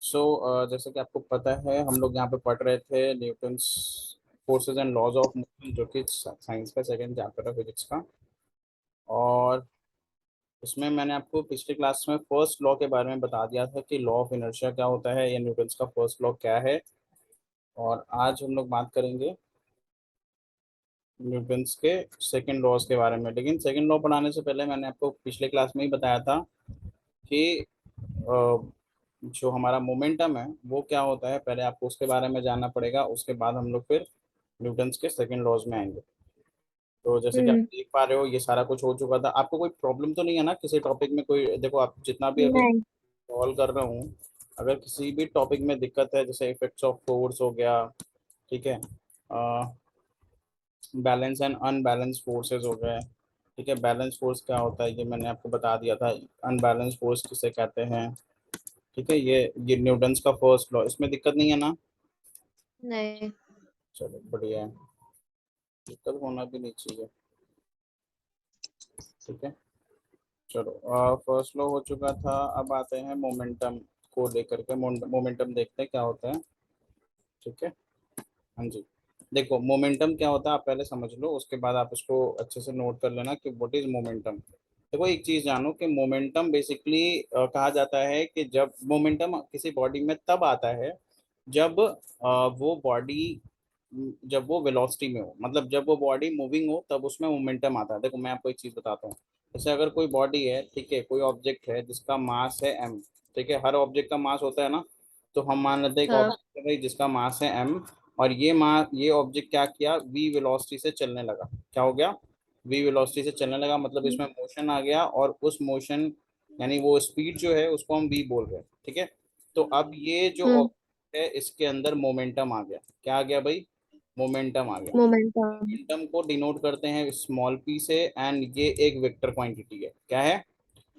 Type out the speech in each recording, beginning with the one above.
जैसे कि आपको पता है हम लोग यहाँ पे पढ़ रहे थे Newton's forces and laws of motion, जो कि साइंस का सेकंड चैप्टर है फिजिक्स का। और उसमें मैंने आपको पिछली क्लास में फर्स्ट लॉ के बारे में बता दिया था कि लॉ ऑफ इनर्शिया क्या होता है या न्यूटन्स का फर्स्ट लॉ क्या है। और आज हम लोग बात करेंगे न्यूटन्स के सेकंड लॉज के बारे में। लेकिन सेकंड लॉ पढ़ाने से पहले मैंने आपको पिछले क्लास में ही बताया था कि जो हमारा मोमेंटम है वो क्या होता है, पहले आपको उसके बारे में जानना पड़ेगा, उसके बाद हम लोग फिर न्यूटन्स के सेकंड लॉज में आएंगे। तो जैसे कि आप हम्म। देख पा रहे हो ये सारा कुछ हो चुका था। आपको कोई प्रॉब्लम तो नहीं है ना किसी टॉपिक में? कोई देखो, आप जितना भी अभी नहीं। सॉल्व कर रहा हूँ, अगर किसी भी टॉपिक में दिक्कत है, जैसे इफेक्ट्स ऑफ फोर्स हो गया, ठीक है, बैलेंस एंड अनबैलेंस फोर्सेस हो गए, ठीक है, बैलेंस फोर्स क्या होता है ये मैंने आपको बता दिया था, अनबैलेंस फोर्स किसे कहते हैं, ठीक है, ये न्यूटन्स का फर्स्ट लॉ, इसमें दिक्कत नहीं है ना? नहीं। चलो बढ़िया है, दिक्कत होना भी नहीं चाहिए, ठीक है। चलो फर्स्ट लॉ हो चुका था, अब आते हैं मोमेंटम को लेकर के। मोमेंटम देखते हैं क्या होता है, ठीक है। हाँ जी, देखो मोमेंटम क्या होता है आप पहले समझ लो, उसके बाद आप उसको अच्छे से नोट कर लेना कि व्हाट इज मोमेंटम। देखो एक चीज जानो कि मोमेंटम बेसिकली कहा जाता है कि जब मोमेंटम किसी बॉडी में तब आता है जब वो बॉडी, जब वो वेलोसिटी में हो, मतलब जब वो बॉडी मूविंग हो तब उसमें मोमेंटम आता है। देखो मैं आपको एक चीज बताता हूँ, जैसे अगर कोई बॉडी है, ठीक है, कोई ऑब्जेक्ट है जिसका मास है m, ठीक है, हर ऑब्जेक्ट का मास होता है ना, तो हम मान लेते हैं एक हाँ। ऑब्जेक्ट है भाई जिसका मास है m, और ये ऑब्जेक्ट क्या किया, v वेलोसिटी से चलने लगा। क्या हो गया? v वेलोसिटी से चलने लगा, मतलब इसमें मोशन आ गया, और उस मोशन यानी वो स्पीड जो है उसको हम v बोल रहे हैं, ठीक है। तो अब ये जो हम्म। ऑब्जेक्ट है इसके अंदर मोमेंटम आ गया। क्या आ गया भाई? मोमेंटम आ गया। मोमेंटम। मोमेंटम को डिनोट करते हैं स्मॉल p से, एंड ये एक वेक्टर क्वांटिटी है। क्या है?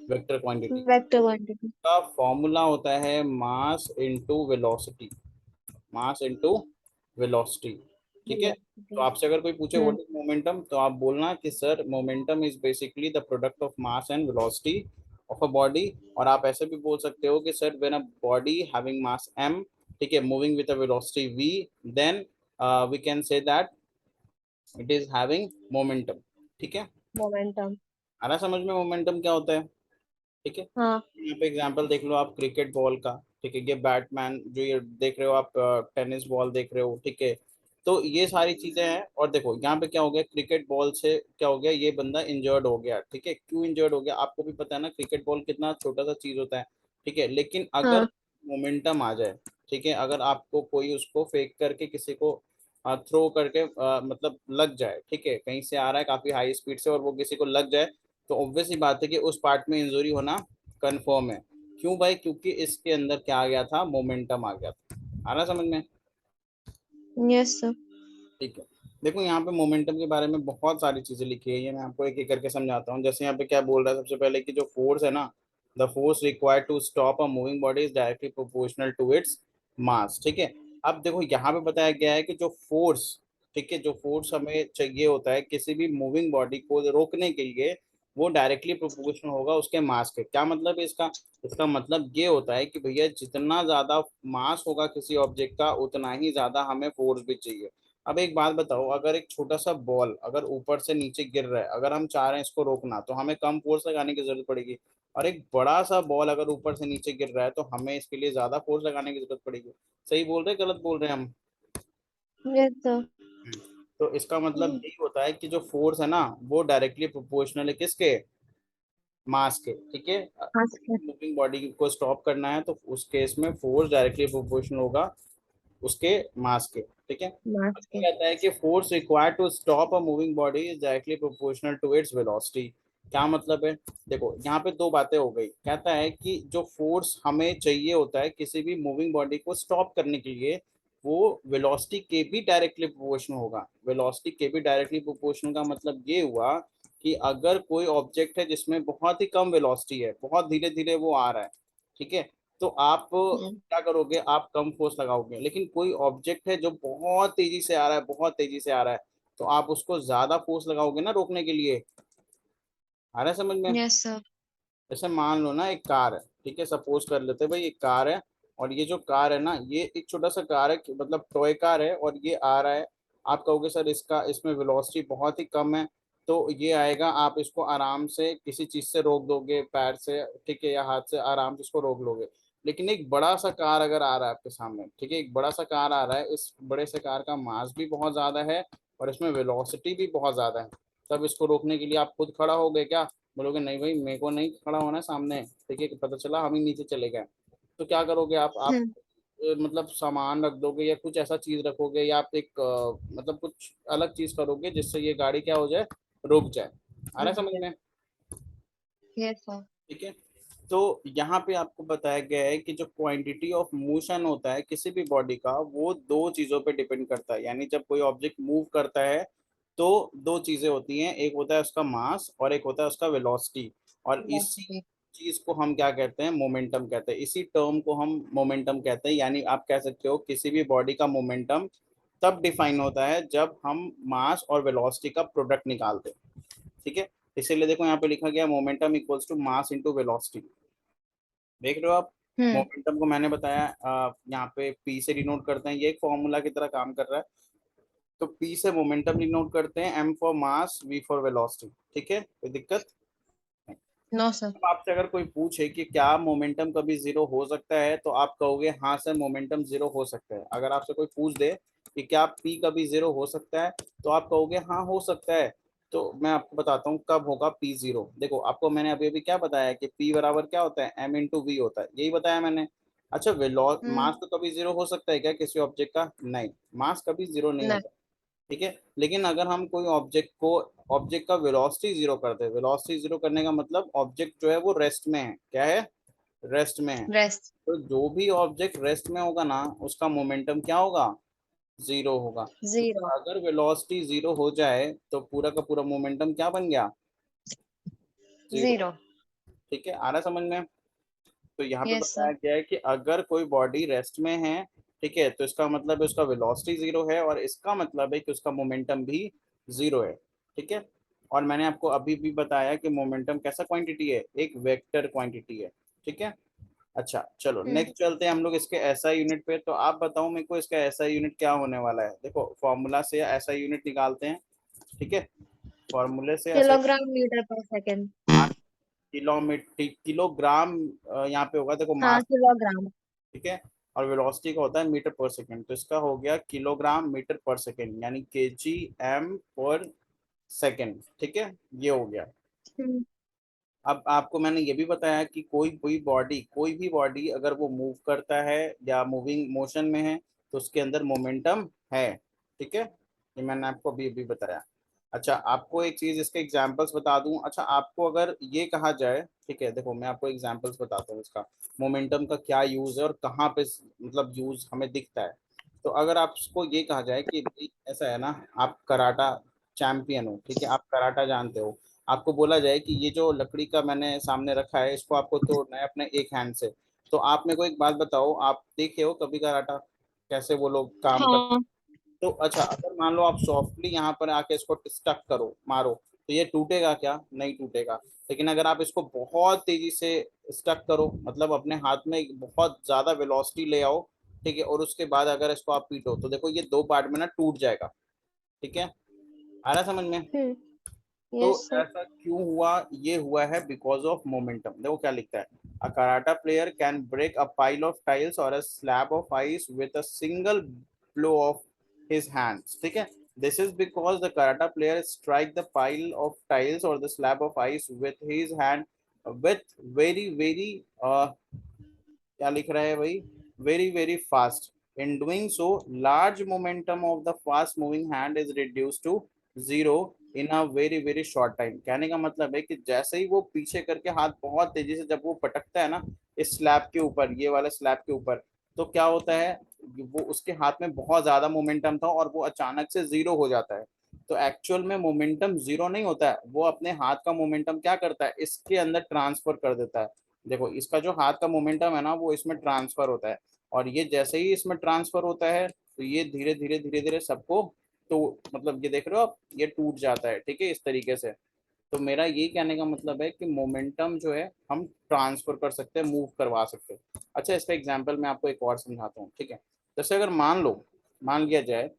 Vector quantity. Vector quantity. का फॉर्मूला होता है mass into velocity, mass into velocity, ठीक है। तो वेलोसिटी। आपसे अगर कोई पूछे हम्म। व्हाट इज मोमेंटम, तो आप बोलना कि sir momentum is basically the product of mass and velocity of a body. और आप ऐसे भी बोल सकते हो कि sir when a body having mass m, ठीक है, moving with a velocity v, then we can say that it is having momentum, ठीक है। मोमेंटम। आ रहा समझ में मोमेंटम क्या होता है? ठीक है। हाँ। यहाँ पे एग्जांपल देख लो आप क्रिकेट बॉल का, ठीक है, ये बैटमैन जो ये देख रहे हो आप, टेनिस बॉल देख रहे हो, ठीक है। तो ये सारी चीजें हैं, और देखो यहाँ पे क्या हो गया, क्रिकेट बॉल से क्या हो गया, ये बंदा इंजर्ड हो गया, ठीक है। क्यों इंजर्ड हो गया आपको भी पता है ना, क्रिकेट बॉल कितना छोटा सा चीज होता है, ठीक है। लेकिन अगर हाँ। मोमेंटम आ जाए, ठीक है, अगर आपको कोई उसको फेंक करके किसी को थ्रो करके मतलब लग जाए, ठीक है, कहीं से आ रहा है काफी हाई स्पीड से और वो किसी को लग जाए, तो ऑब्वियस ही बात है कि उस पार्ट में इंजरी होना कंफर्म है। क्यों भाई? क्योंकि इसके अंदर क्या आ गया था, मोमेंटम आ गया था। आ रहा समझ में? Yes sir. ठीक है। देखो यहाँ पे मोमेंटम के बारे में बहुत सारी चीजें लिखी है, ये मैं आपको एक एक करके समझाता हूँ। जैसे यहाँ पे क्या बोल रहा है, सबसे पहले कि जो फोर्स है ना, the force required to stop a moving body is directly proportional to its mass, ठीक है। अब देखो यहाँ पे बताया गया है कि जो फोर्स, ठीक है, जो फोर्स हमें चाहिए होता है किसी भी मूविंग बॉडी को रोकने के लिए, वो डायरेक्टली प्रोपोर्शनल होगा उसके मास के। क्या मतलब है इसका? इसका मतलब ये होता है कि भैया जितना ज्यादा मास होगा किसी ऑब्जेक्ट का, उतना ही ज्यादा हमें फोर्स भी चाहिए। अब एक बात बताओ, अगर एक छोटा सा बॉल अगर ऊपर से नीचे गिर रहा है, अगर हम चाह रहे हैं इसको रोकना, तो हमें कम फोर्स लगाने की जरूरत पड़ेगी। और एक बड़ा सा बॉल अगर ऊपर से नीचे गिर रहा है तो हमें इसके लिए ज्यादा फोर्स लगाने की जरूरत पड़ेगी। सही बोल रहे हैं, गलत बोल रहे हैं हम? Yes sir. हम्म। तो इसका मतलब यही होता है कि जो फोर्स है ना, वो डायरेक्टली प्रोपोर्शनल है किसके? मास के, ठीक है। हाँ सर। मूविंग बॉडी को स्टॉप करना है तो उस केस में फोर्स डायरेक्टली प्रोपोर्शनल होगा उसके मास के, ठीक है। अब मास ये के। कहता है कि force required to stop a moving body is directly proportional to its velocity. क्या मतलब है? देखो यहाँ पे दो बातें हो गई। कहता है कि जो फोर्स हमें चाहिए होता है किसी भी मूविंग बॉडी को स्टॉप करने के लिए, वो वेलोसिटी के भी डायरेक्टली प्रोपोर्शनल होगा। वेलोसिटी के भी डायरेक्टली प्रोपोर्शनल का मतलब ये हुआ कि अगर कोई ऑब्जेक्ट है जिसमें बहुत ही कम वेलोसिटी है, बहुत धीरे धीरे वो आ रहा है, ठीक है, तो आप क्या करोगे, आप कम फोर्स लगाओगे। लेकिन कोई ऑब्जेक्ट है जो बहुत तेजी से आ रहा है, बहुत तेजी से आ रहा है, तो आप उसको ज्यादा फोर्स लगाओगे ना रोकने के लिए। आ रहा है समझ में? Yes sir. जैसे मान लो ना एक कार है, ठीक है, सपोज कर लेते हैं भाई एक कार है, और ये जो कार है ना, ये एक छोटा सा कार है, मतलब टॉय कार है, और ये आ रहा है। आप कहोगे सर इसका इसमें वेलोसिटी बहुत ही कम है, तो ये आएगा, आप इसको आराम से किसी चीज से रोक दोगे, पैर से, ठीक है, या हाथ से आराम से इसको रोक लोगे। लेकिन एक बड़ा सा कार अगर आ रहा है आपके सामने, ठीक है, एक बड़ा सा कार आ रहा है, इस बड़े से कार का मास भी बहुत ज्यादा है और इसमें वेलोसिटी भी बहुत ज्यादा है, तब इसको रोकने के लिए आप खुद खड़ा हो गए क्या? बोलोगे नहीं भाई, मेरे को नहीं खड़ा होना है सामने, ठीक है, पता चला हम ही नीचे चले गए। तो क्या करोगे आप हम्म। मतलब सामान रख दोगे या कुछ ऐसा चीज रखोगे, या आप एक मतलब कुछ अलग चीज करोगे जिससे ये गाड़ी क्या हो जाए, रुक जाए। आ रहा है समझ में? Yes sir. ठीक है। तो यहाँ पे आपको बताया गया है कि जो क्वांटिटी ऑफ मोशन होता है किसी भी बॉडी का, वो दो चीजों पे डिपेंड करता है। यानी जब कोई ऑब्जेक्ट मूव करता है तो दो चीजें होती हैं, एक होता है उसका मास और एक होता है उसका वेलोसिटी। और इसी वेलोसिटी। चीज को हम क्या कहते हैं, मोमेंटम कहते हैं। इसी टर्म को हम मोमेंटम कहते हैं। यानी आप कह सकते हो किसी भी बॉडी का मोमेंटम तब डिफाइन होता है जब हम मास और वेलोसिटी का प्रोडक्ट निकालते हैं। ठीक है। इसीलिए देखो यहाँ पे लिखा गया momentum equals to mass into velocity. देख रहे हो आप? हम्म। मोमेंटम को मैंने बताया यहाँ पे पी से डिनोट करते हैं, ये एक फॉर्मूला की तरह काम कर रहा है। तो पी से मोमेंटम डिनोट करते हैं, M for mass, V for velocity. ठीक है, कोई दिक्कत? No sir. अब आपसे अगर कोई पूछे कि क्या मोमेंटम कभी जीरो हो सकता है, तो आप कहोगे हाँ सर, मोमेंटम जीरो हो सकता है। अगर आपसे कोई पूछ दे कि क्या पी कभी जीरो हो सकता है, तो आप कहोगे हाँ हो सकता है। तो मैं आपको बताता हूँ कब होगा पी जीरो। देखो, आपको मैंने अभी अभी क्या बताया कि पी बराबर क्या होता है, एम इंटू वी होता है, यही बताया मैंने। अच्छा, वेलो हम्म। मास तो कभी जीरो हो सकता है क्या किसी ऑब्जेक्ट का? नहीं, मास कभी जीरो नहीं नहीं। होता। ठीक है। लेकिन अगर हम कोई ऑब्जेक्ट का वेलोसिटी जीरो कर दे, वेलोसिटी जीरो करने का मतलब ऑब्जेक्ट जो है वो रेस्ट में है। क्या है? रेस्ट में है। रेस्ट। तो जो भी ऑब्जेक्ट रेस्ट में होगा ना, उसका मोमेंटम क्या होगा? जीरो होगा। जीरो। अगर वेलोसिटी जीरो हो जाए तो पूरा का पूरा मोमेंटम क्या बन गया? जीरो। जीरो। ठीक है, आ रहा है समझ में? तो यहाँ पे यस बताया सर। गया है कि अगर कोई बॉडी रेस्ट में है, ठीक है, तो इसका मतलब है उसका वेलोसिटी जीरो है, और इसका मतलब है कि उसका मोमेंटम भी जीरो है। ठीक है। और मैंने आपको अभी भी बताया कि मोमेंटम कैसा क्वांटिटी है, एक वेक्टर क्वांटिटी है। ठीक है। अच्छा चलो, हम्म। नेक्स्ट चलते हैं हम लोग इसके एसआई यूनिट पे। तो आप बताओ मेरे को इसका एसआई यूनिट क्या होने वाला है। देखो, फॉर्मूला से एसआई यूनिट निकालते हैं। ठीक है। फॉर्मूले से एसआई, किलोग्राम मीटर पर सेकंड। किलोमीटर, किलोग्राम यहाँ पे होगा, देखो हाँ मास। किलोग्राम। ठीक है। और वेलोसिटी का होता है मीटर पर सेकंड, तो इसका हो गया किलोग्राम मीटर पर सेकंड, यानी केजी एम पर सेकंड। ठीक है, ये हो गया। हम्म। अब आपको मैंने ये भी बताया कि कोई भी बॉडी अगर वो मूव करता है या मूविंग मोशन में है, तो उसके अंदर मोमेंटम है। ठीक है, ये मैंने आपको अभी अभी बताया। अच्छा, आपको एक चीज इसके एग्जांपल्स बता दूं। अच्छा, आपको अगर ये कहा जाए, ठीक है, देखो मैं आपको एग्जांपल्स बताता हूँ इसका, मोमेंटम का क्या यूज है और कहाँ पे मतलब यूज हमें दिखता है। तो अगर आपको ये कहा जाए कि भाई ऐसा है ना, आप कराटा चैंपियन हो, ठीक है, आप कराटा जानते हो, आपको बोला जाए कि ये जो लकड़ी का मैंने सामने रखा है, इसको आपको तोड़ना है अपने एक हैंड से। तो आप मेरे को एक बात बताओ, आप देखे हो कभी कराटा, कैसे वो लोग काम करते? हाँ। तो अच्छा, अगर मान लो आप सॉफ्टली यहाँ पर आके इसको स्टक करो, मारो, तो ये टूटेगा क्या? नहीं टूटेगा। लेकिन अगर आप इसको बहुत तेजी से स्टक करो, मतलब अपने हाथ में एक बहुत ज्यादा वेलोसिटी ले आओ, ठीक है, और उसके बाद अगर इसको आप पीटो, तो देखो ये दो पार्ट में ना टूट जाएगा। ठीक है, आ रहा समझ में? हम्म। तो यस सर। ऐसा क्यों हुआ? ये हुआ है बिकॉज ऑफ मोमेंटम। देखो क्या लिखता है, a karate player can break a pile of tiles और a slab of ice with a single blow of his hands. ठीक है, this is because the karata player strike the pile of tiles or the slab of ice with his hand with very क्या लिख रहा है भाई, very fast. In doing so large momentum of the fast moving hand is reduce to zero in a very short time. कहने का मतलब है कि जैसे ही वो पीछे करके हाथ बहुत तेजी से जब वो पटकता है ना इस स्लैब के ऊपर, ये वाले स्लैब के ऊपर, तो क्या होता है, वो उसके हाथ में बहुत ज्यादा मोमेंटम था और वो अचानक से जीरो हो जाता है। तो एक्चुअल में मोमेंटम जीरो नहीं होता है, वो अपने हाथ का मोमेंटम क्या करता है, इसके अंदर ट्रांसफर कर देता है। देखो, इसका जो हाथ का मोमेंटम है ना, वो इसमें ट्रांसफर होता है, और ये जैसे ही इसमें ट्रांसफर होता है, तो ये धीरे धीरे सबको, तो मतलब ये देख रहे हो आप, ये टूट जाता है। ठीक है, इस तरीके से। तो मेरा ये कहने का मतलब है कि मोमेंटम जो है हम ट्रांसफर कर सकते हैं, मूव करवा सकते हैं। अच्छा, इसका एग्जांपल मैं आपको एक और समझाता हूँ, ठीक है। जैसे अगर मान लिया जाए,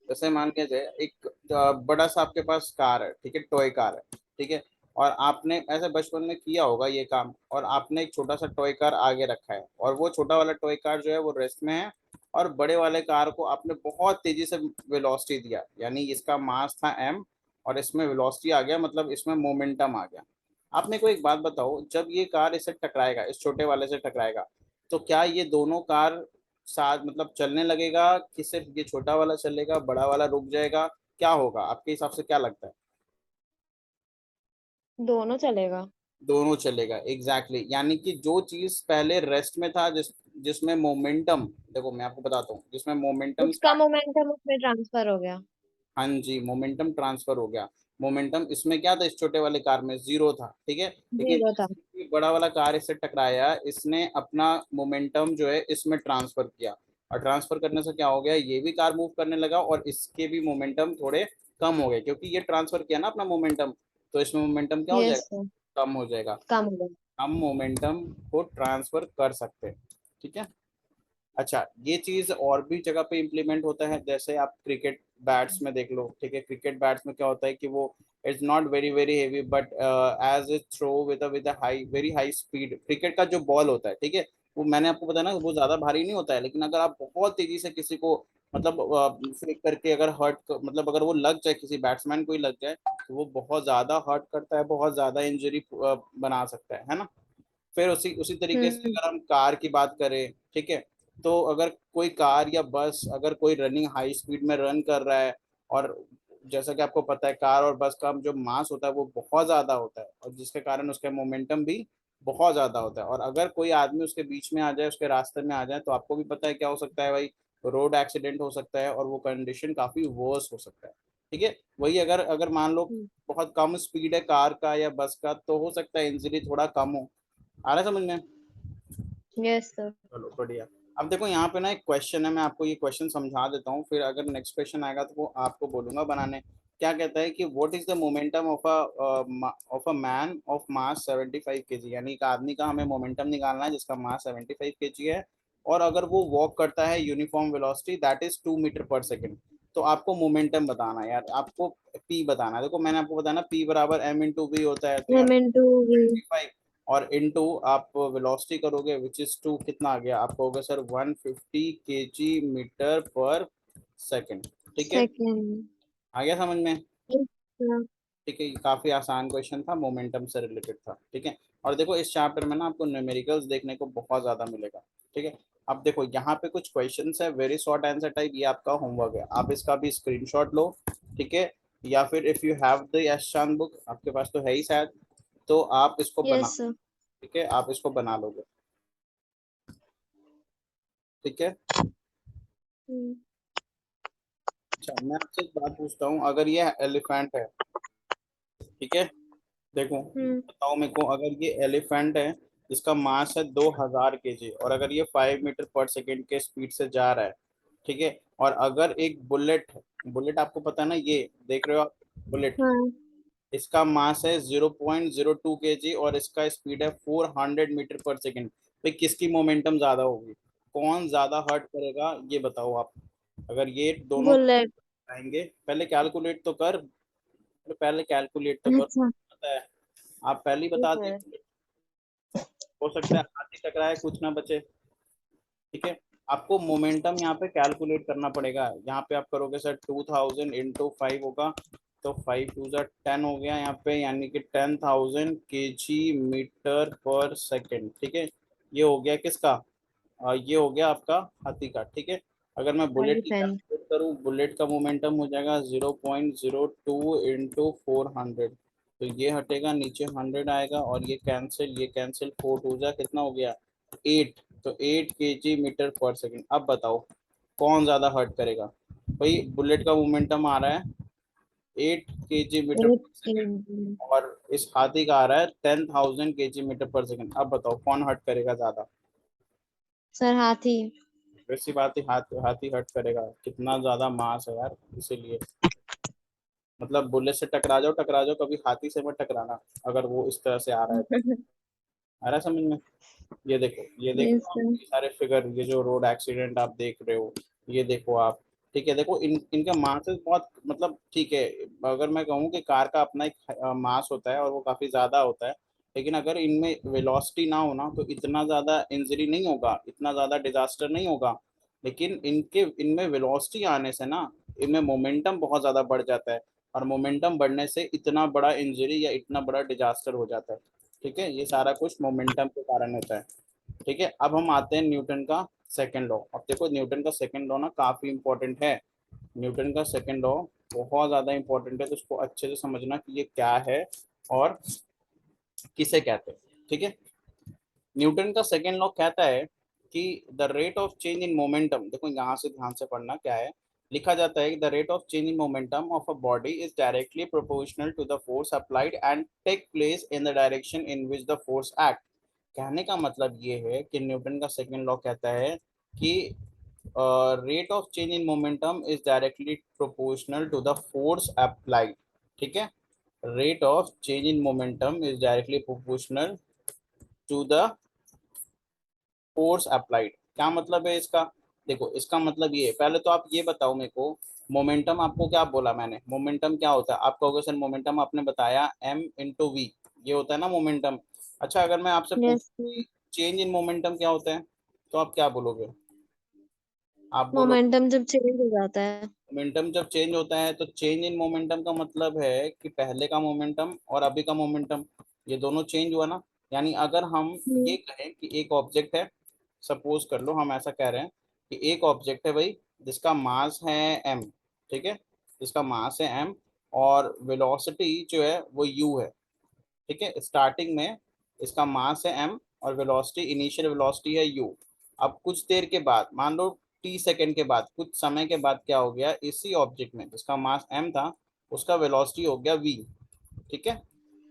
जैसे मान लिया जाए एक बड़ा सा आपके पास कार है, ठीक है, टॉय कार है, ठीक है। और आपने ऐसे बचपन में किया होगा ये काम, और आपने एक छोटा सा टॉय कार आगे रखा है, और वो छोटा वाला टॉय कार जो है वो रेस्ट में है, और बड़े वाले कार को आपने बहुत तेजी से वेलोसिटी दिया, यानी इसका मास था m, और इसमें वेलोसिटी आ गया, मतलब इसमें मोमेंटम आ गया। आप मेरे को एक बात बताओ, जब ये कार इससे टकराएगा, इस छोटे वाले से टकराएगा, तो क्या ये दोनों कार साथ मतलब चलने लगेगा, कि सिर्फ ये छोटा वाला चलेगा, बड़ा वाला रुक जाएगा, क्या होगा आपके हिसाब से, क्या लगता है? दोनों चलेगा। दोनों चलेगा, एग्जैक्टली exactly। यानी कि जो चीज पहले रेस्ट में था, जिसमें मोमेंटम, देखो मैं आपको बताता हूँ, जिसमें मोमेंटम उसका स्टार्ट, मोमेंटम उसमें ट्रांसफर हो गया। हाँ जी, मोमेंटम ट्रांसफर हो गया। मोमेंटम इसमें क्या था, इस छोटे वाले कार में जीरो था, ठीक है। लेकिन जीरो था। जैसे ही बड़ा वाला कार इससे टकराया, इसने अपना मोमेंटम जो है इसमें ट्रांसफर किया, और ट्रांसफर करने से क्या हो गया, ये भी कार मूव करने लगा, और इसके भी मोमेंटम थोड़े कम हो गए, क्योंकि ये ट्रांसफर किया ना अपना मोमेंटम, तो इसमें मोमेंटम क्या हो यस जाएगा, सर। कम हो जाएगा। कम हो गया। हम मोमेंटम को ट्रांसफर कर सकते हैं, ठीक है। अच्छा, ये चीज और भी जगह पे इम्प्लीमेंट होता है, जैसे आप क्रिकेट बैट्स में देख लो, ठीक है। क्रिकेट बैट्स में क्या होता है कि वो it's not very very heavy, but as it throw with a high very high speed, cricket का जो बॉल होता है, ठीक है, वो मैंने आपको बताया ना, वो ज्यादा भारी नहीं होता है, लेकिन अगर आप बहुत तेजी से किसी को मतलब फेंक करके अगर मतलब अगर वो लग जाए, किसी बैट्समैन को ही लग जाए, तो वो बहुत ज्यादा हर्ट करता है, बहुत ज्यादा इंजरी बना सकता है ना। फिर उसी उसी तरीके से हम्म। अगर हम कार की बात करें, ठीक है, तो अगर कोई कार या बस अगर कोई रनिंग हाई स्पीड में रन कर रहा है, और जैसा कि आपको पता है कार और बस का जो मास होता है वो बहुत ज्यादा होता है, और जिसके कारण उसका मोमेंटम भी बहुत ज्यादा होता है, और अगर कोई आदमी उसके बीच में आ जाए, उसके रास्ते में आ जाए, तो आपको भी पता है क्या हो सकता है भाई, रोड एक्सीडेंट हो सकता है, और वो कंडीशन काफी वर्स हो सकता है, ठीक है। वही अगर अगर मान लो बहुत कम स्पीड है कार का या बस का, तो हो सकता है इंजरी थोड़ा कम हो। आ रहा है समझ में? Yes sir. चलो बढ़िया। अब देखो यहाँ पे ना एक क्वेश्चन है, मैं आपको ये क्वेश्चन समझा देता हूँ, फिर अगर नेक्स्ट क्वेश्चन आएगा तो वो आपको बोलूंगा बनाने। क्या कहता है कि what is the momentum of a man of mass 75 kg, यानी एक आदमी का हमें मोमेंटम निकालना है जिसका मास 75 kg है, और अगर वो वॉक करता है uniform velocity that is 2 metre per second. तो आपको मोमेंटम बताना है यार, आपको पी बताना है। देखो मैंने आपको बताया ना, पी बराबर m/v होता है, तो यहाँ एम इन टू वी। 75, और इनटू आप वेलोसिटी करोगे विच इज टू, कितना आ गया आपको, होगा सर 150 kg/सेकेंड, ठीक है। सेकेंड। आ गया समझ में? ठीक है, ये काफी आसान क्वेश्चन था, मोमेंटम से रिलेटेड था, ठीक है। और देखो इस चैप्टर में ना आपको न्यूमेरिकल्स देखने को बहुत ज्यादा मिलेगा, ठीक है। अब देखो यहाँ पे कुछ क्वेश्चंस है वेरी शॉर्ट आंसर टाइप, ये आपका होमवर्क है, आप इसका भी स्क्रीनशॉट लो, ठीक है। या फिर इफ यू हैव द यश चांद बुक, आपके पास तो है ही शायद, तो आप इसको बना, यस सर। ठीक है, आप इसको बना लोगे, ठीक है। अच्छा, मैं आपसे एक बात पूछता हूँ, अगर ये एलिफेंट है, ठीक है, देखो बताओ मेरे को, अगर ये एलिफेंट है जिसका मास है 2000 kg, और अगर ये 5 मीटर पर सेकेंड के स्पीड से जा रहा है, ठीक है, और अगर एक बुलेट है, बुलेट आपको पता है ना, ये देख रहे हो आप, बुलेट, हाँ। इसका मास है 0.02 kg, और इसका स्पीड है 400 मीटर पर सेकेंड, भाई किसकी मोमेंटम ज्यादा होगी, कौन ज्यादा हर्ट करेगा, ये बताओ आप। अगर ये दोनों बुलेट। आएंगे, पहले कैलकुलेट तो कर, पहले कैलकुलेट तो करो, अच्छा। पता है, आप पहले ही एक बता दिए, मिनट। हो सकता है हाथी टकराए कुछ ना बचे, ठीक है। आपको मोमेंटम यहाँ पे कैलकुलेट करना पड़ेगा, यहाँ पे आप करोगे सर 2000 × 5 होगा, तो 5 × 2 = 10 हो गया यहाँ पे, यानी कि 10,000 kg/s, ठीक है। ये हो गया किसका, ये हो गया आपका हाथी का, ठीक है। अगर मैं बुलेट की एलिफेंट। कैलकुलेट करूँ, बुलेट का मोमेंटम हो जाएगा 0.02 × 400, तो ये हटेगा, नीचे 100 आएगा, और ये कैंसिल, 4 × 2 = कितना हो गया, 8, तो 8 kg/s। अब बताओ कौन ज्यादा हर्ट करेगा, भाई बुलेट का मोमेंटम आ रहा है 8 kg/s, एट केजी। और इस हाथी का आ रहा है 10,000 kg/s। अब बताओ कौन हर्ट करेगा ज्यादा। सर हाथी। वैसी बात ही हाथी हाथी हर्ट करेगा, कितना ज्यादा मास है यार, इसीलिए। मतलब बुलेट से टकरा जाओ, कभी हाथी से मत टकराना, अगर वो इस तरह से आ रहा है तो। आ रहा है समझ में? ये यस देखो आप, सर। ये सारे फिगर, ये जो रोड एक्सीडेंट आप देख रहे हो, ये देखो आप। ठीक है, देखो इनका मास बहुत, मतलब ठीक है, अगर मैं कहूँ कि कार का अपना एक मास होता है और वो काफी ज्यादा होता है, लेकिन अगर इनमें वेलोसिटी ना हो ना तो इतना ज्यादा इंजरी नहीं होगा, इतना ज्यादा डिजास्टर नहीं होगा। लेकिन इनके इनमें वेलोसिटी आने से ना, इनमें मोमेंटम बहुत ज्यादा बढ़ जाता है, और मोमेंटम बढ़ने से इतना बड़ा इंजरी या इतना बड़ा डिजास्टर हो जाता है। ठीक है, ये सारा कुछ मोमेंटम के कारण होता है। ठीक है, अब हम आते हैं न्यूटन का सेकंड लॉ। अब देखो न्यूटन का सेकंड लॉ ना काफी इंपॉर्टेंट है। न्यूटन का सेकंड लॉ बहुत ज्यादा इंपॉर्टेंट है, तो उसको अच्छे से समझना कि ये क्या है और किसे कहते हैं। ठीक है, न्यूटन का सेकंड लॉ कहता है कि the rate of change in momentum, देखो यहाँ से ध्यान से पढ़ना क्या है। लिखा जाता है कि the rate of change in momentum of a body is directly proportional to the force applied and take place in the direction in which the force act. कहने का मतलब ये है कि न्यूटन का सेकंड लॉ कहता है कि rate of change in momentum is directly proportional to the force applied. ठीक है, rate of change in momentum is directly proportional to the force applied. क्या मतलब है इसका? देखो इसका मतलब ये है, पहले तो आप ये बताओ मेरे को, मोमेंटम आपको क्या बोला मैंने, मोमेंटम क्या होता है? आप कहोगे सर मोमेंटम आपने बताया m इंटू वी, ये होता है ना मोमेंटम। अच्छा, अगर मैं आपसे यस पूछूं सर। कि चेंज इन मोमेंटम क्या होता है, तो आप क्या बोलोगे? आप बोलो, मोमेंटम जब चेंज हो जाता है। मोमेंटम जब चेंज होता है, तो चेंज इन मोमेंटम का मतलब है कि पहले का मोमेंटम और अभी का मोमेंटम, ये दोनों चेंज हुआ ना। यानी अगर हम ये हम्म। कहें कि एक ऑब्जेक्ट है, सपोज कर लो हम ऐसा कह रहे हैं कि एक ऑब्जेक्ट है भाई, जिसका मास है m। ठीक है, जिसका मास है m, और वेलोसिटी जो है वो u है। ठीक है, स्टार्टिंग में इसका मास है m और वेलोसिटी, इनिशियल वेलोसिटी है u। अब कुछ देर के बाद, मान लो t सेकंड के बाद, कुछ समय के बाद क्या हो गया, इसी ऑब्जेक्ट में जिसका मास m था, उसका वेलोसिटी हो गया v। ठीक है,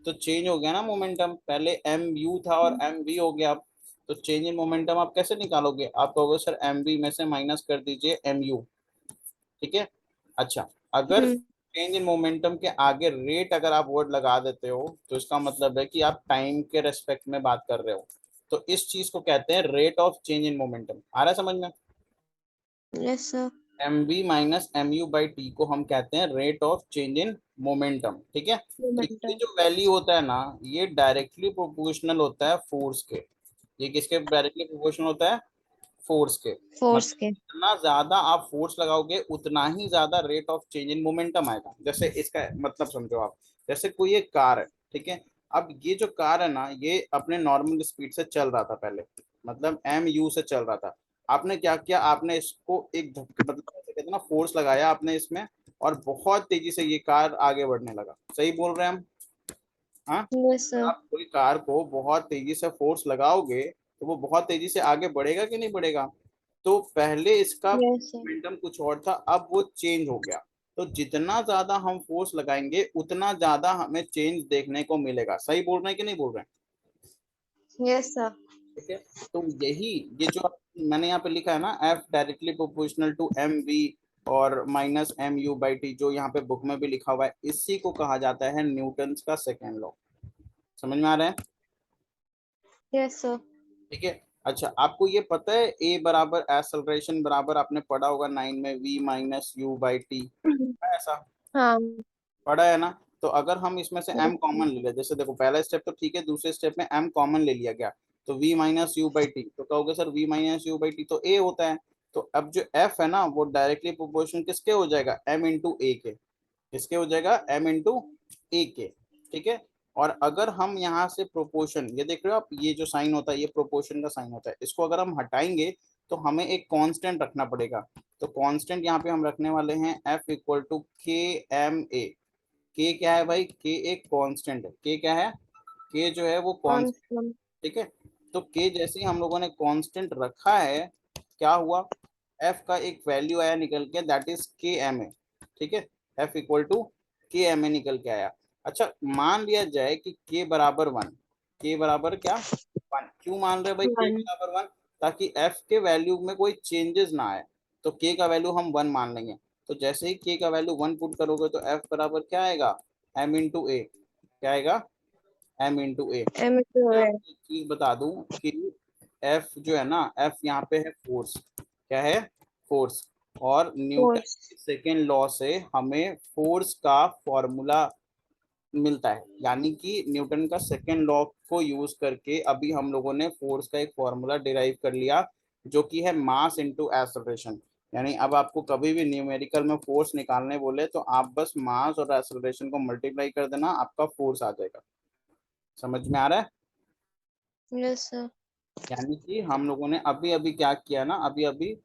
तो चेंज हो गया ना मोमेंटम, पहले एम यू था और एम वी हो गया अब। तो चेंज इन मोमेंटम आप कैसे निकालोगे? आप कहोगे सर एम वी में से माइनस कर दीजिए एम यू। ठीक है, अच्छा, अगर हम्म। चेंज इन मोमेंटम के आगे रेट अगर आप वर्ड लगा देते हो, तो इसका मतलब है कि आप टाइम के रेस्पेक्ट में बात कर रहे हो। तो इस चीज को कहते हैं rate of change in momentum. आ रहा है समझ में? Yes sir. M V minus M U by T को हम कहते हैं rate of change in momentum. ठीक है, तो ये मोमेंटम। जो वैल्यू होता है ना, ये डायरेक्टली प्रोपोर्शनल होता है फोर्स के। ये किसके डायरेक्टली प्रोपोर्शनल होता है? फोर्स के। फोर्स मतलब के। जितना ज्यादा आप फोर्स लगाओगे उतना ही ज्यादा rate of change in momentum आएगा। जैसे इसका मतलब समझो आप, जैसे कोई एक कार है, ठीक है, अब ये जो कार है ना, ये अपने नॉर्मल स्पीड से चल रहा था पहले, मतलब एम यू से चल रहा था। आपने क्या किया, आपने इसको एक धक्के, मतलब ऐसे कहते हैं ना, फोर्स लगाया आपने इसमें, और बहुत तेजी से ये कार आगे बढ़ने लगा। सही बोल रहे हैं हम? हाँ, यस सर। आप कोई कार को बहुत तेजी से फोर्स लगाओगे तो वो बहुत तेजी से आगे बढ़ेगा कि नहीं बढ़ेगा? तो पहले इसका यस सर। मोमेंटम कुछ और था, अब वो चेंज हो गया। तो जितना ज्यादा हम फोर्स लगाएंगे उतना ज्यादा हमें चेंज देखने को मिलेगा। सही बोल रहे हैं कि नहीं बोल रहे हैं? Yes sir. ठीक है, तो यही, ये जो मैंने यहाँ पे लिखा है ना, F directly proportional to M V और minus M U by T, जो यहाँ पे बुक में भी लिखा हुआ है, इसी को कहा जाता है न्यूटन का सेकेंड लॉ। समझ में आ रहा है? Yes sir. ठीक है, अच्छा, आपको ये पता है ए बराबर एक्सेलरेशन बराबर, आपने पढ़ा होगा 9 में, V minus U by T, ऐसा हाँ। पढ़ा है ना? तो अगर हम इसमें से m कॉमन ले ले, जैसे देखो पहला स्टेप तो ठीक है, दूसरे स्टेप में m कॉमन ले लिया गया, तो v minus U by T, तो कहोगे sir v minus U by T तो a होता है। तो अब जो f है ना, वो डायरेक्टली प्रोपोर्शनल किसके हो जाएगा? m इंटू ए के। किसके हो जाएगा? m इंटू ए के। ठीक है, और अगर हम यहाँ से प्रोपोर्शन, ये देख रहे हो आप, ये जो साइन होता है ये प्रोपोर्शन का साइन होता है, इसको अगर हम हटाएंगे तो हमें एक कांस्टेंट रखना पड़ेगा। तो कांस्टेंट यहाँ पे हम रखने वाले हैं f इक्वल टू के एम ए। के क्या है भाई? के एक कांस्टेंट है। के क्या है? के जो है वो कांस्टेंट। कांस्टेंट। ठीक है, तो के जैसे ही हम लोगों ने कांस्टेंट रखा है, क्या हुआ? एफ का एक वैल्यू आया निकल के, दैट इज के एम ए। ठीक है, एफ इक्वल टू के एम ए निकल के आया। अच्छा, मान लिया जाए कि के बराबर वन। के बराबर क्या? वन। क्यों मान रहे हैं भाई के वन। बराबर वन? ताकि एफ के वैल्यू में कोई चेंजेस ना आए, तो के का वैल्यू हम वन मान लेंगे। तो जैसे ही k का वैल्यू 1 पुट करोगे तो F बराबर क्या आएगा, m इंटू ए। क्या आएगा, m into A. M to मैं A. आपको एक चीज बता दूं कि F जो है ना, F यहाँ पे है फोर्स। क्या है, फोर्स। और न्यूटन Force. के सेकेंड लॉ से हमें फोर्स का फॉर्मूला मिलता है, यानी कि न्यूटन का सेकेंड लॉ को यूज करके अभी हम लोगों ने फोर्स का एक फॉर्मूला डिराइव कर लिया, जो कि है मास इनटू एक्सेलरेशन। यानी अब आपको कभी भी न्यूमेरिकल में फोर्स निकालने बोले तो आप बस मास और एक्सेलरेशन को मल्टीप्लाई कर देना, आपका फोर्स आ जाएगा। समझ में आ रहा है। Yes, sir. यानी कि हम लोगों ने अभी अभी क्या किया ना, अभी अभी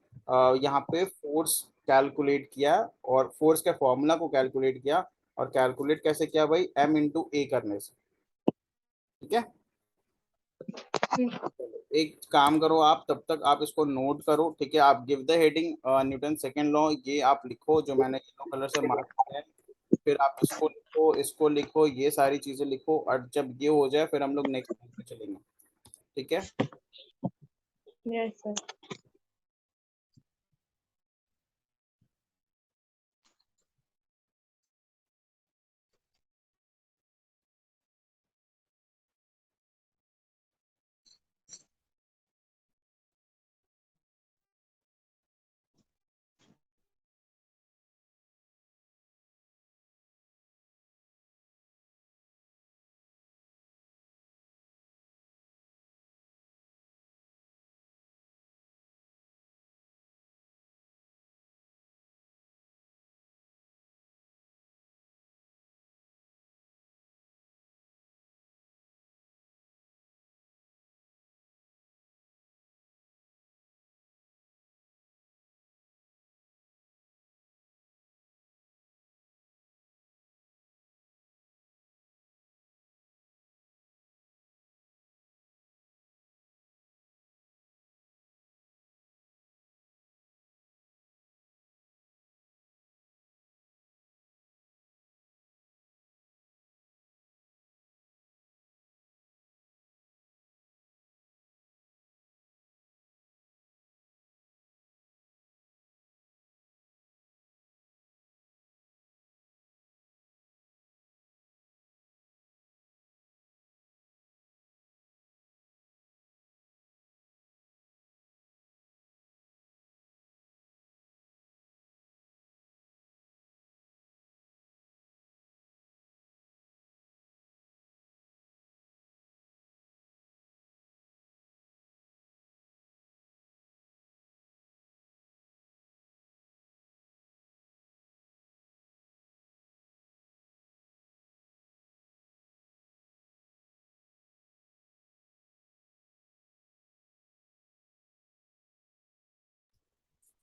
यहाँ पे फोर्स कैलकुलेट किया, और फोर्स के फॉर्मूला को कैलकुलेट किया। और कैलकुलेट कैसे किया भाई, m इंटू ए करने से। ठीक है। Hmm. एक काम करो आप, तब तक आप इसको नोट करो, ठीक है। आप give the heading Newton second law, ये आप लिखो जो मैंने येलो कलर से मार्क किया है। फिर आप इसको लिखो, इसको लिखो, ये सारी चीजें लिखो, और जब ये हो जाए फिर हम लोग नेक्स्ट पे चलेंगे। ठीक है। Yes, sir.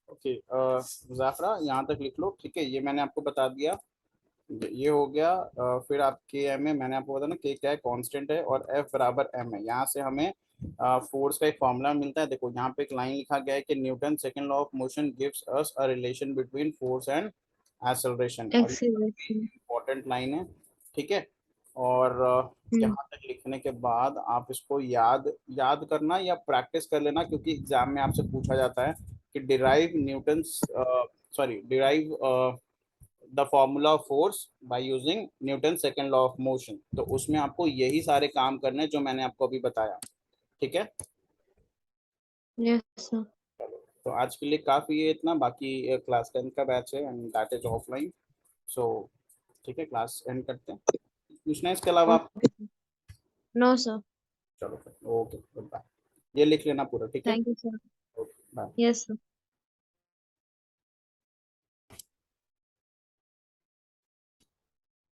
ओके, मुजाफरा यहाँ तक लिख लो, ठीक है। ये मैंने आपको बता दिया, ये हो गया। फिर आप के एम है, मैंने आपको बताया ना, के क्या है, कांस्टेंट है, और एफ बराबर एम है। यहाँ से हमें फोर्स का एक फॉर्मूला मिलता है। देखो यहाँ पे एक लाइन लिखा गया है कि Newton second law of motion gives us a relation between force and acceleration, और ये काफी Acceleration. इंपॉर्टेंट लाइन है। ठीक है। और Hmm. यहाँ तक लिखने के बाद आप इसको याद याद करना या प्रैक्टिस कर लेना, क्योंकि एग्जाम में आपसे पूछा जाता है कि derive Newton, sorry, derive the formula of force by using Newton second law of motion. तो उसमें आपको यही सारे काम करने हैं जो मैंने आपको अभी बताया। ठीक है। Yes, sir. तो आज के लिए काफी है इतना, बाकी क्लास 10 का बैच है एंड दैट इज ऑफलाइन। सो ठीक है, क्लास एंड करते हैं। पूछना है इसके अलावा आप? Okay. No, sir. चलो, ओके, गुड बाय। ये लिख लेना पूरा, ठीक है। Thank you, sir. Okay, bye. Yes, sir.